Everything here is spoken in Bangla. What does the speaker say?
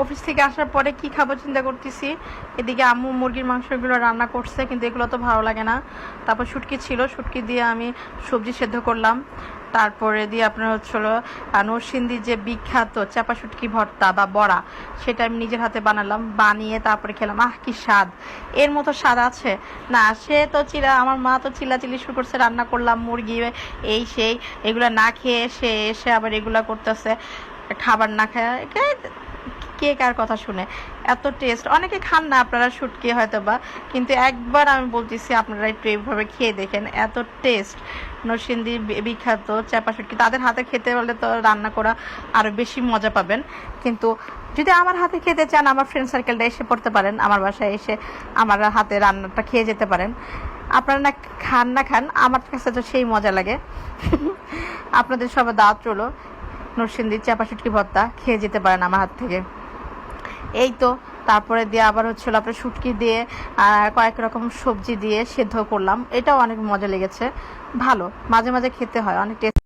অফিস থেকে আসার পরে কি খাবো চিন্তা করতেছি। এদিকে আম্মু মুরগির মাংসগুলো রান্না করছে, কিন্তু এগুলো তো ভালো লাগে না। তারপর শুটকি ছিল, শুটকি দিয়ে আমি সবজি সেদ্ধ করলাম। তারপরে দিয়ে আপনার হচ্ছিল নরসিংদীর যে বিখ্যাত চাপা শুটকি ভর্তা বা বড়া, সেটা আমি নিজের হাতে বানালাম, বানিয়ে তারপরে খেলাম। কি স্বাদ! এর মতো স্বাদ আছে না। সে তো আমার মা তো চিল্লাচিল্লি শুরু করছে, রান্না করলাম মুরগি এই সেই, এগুলা না খেয়ে সে এসে আবার এগুলা করতেছে, খাবার না খায়। কে কার কথা শুনে? এত টেস্ট। অনেকে খান না আপনারা শুটকি হয়তো বা, কিন্তু একবার আমি বলতেছি আপনারা একটু এইভাবে খেয়ে দেখেন, এত টেস্ট। নরসিংদীর বিখ্যাত চাপা শুটকি, তাদের হাতে খেতে পারলে তো রান্না করা আরও বেশি মজা পাবেন। কিন্তু যদি আমার হাতে খেতে চান, আমার ফ্রেন্ড সার্কেলটা এসে পড়তে পারেন, আমার বাসায় এসে আমার হাতে রান্নাটা খেয়ে যেতে পারেন। আপনারা না খান না খান, আমার কাছে তো সেই মজা লাগে। আপনাদের সবার দাওয়াত রইলো, নরসিংদীর চাপা শুটকি ভর্তা খেয়ে যেতে পারেন আমার হাত থেকে। এই তো তারপরে দিয়ে আবার হচ্ছিল আপনার শুটকি দিয়ে কয়েক রকম সবজি দিয়ে সেদ্ধ করলাম, এটাও অনেক মজা লেগেছে। ভালো, মাঝে মাঝে খেতে হয়, অনেক টেস্ট।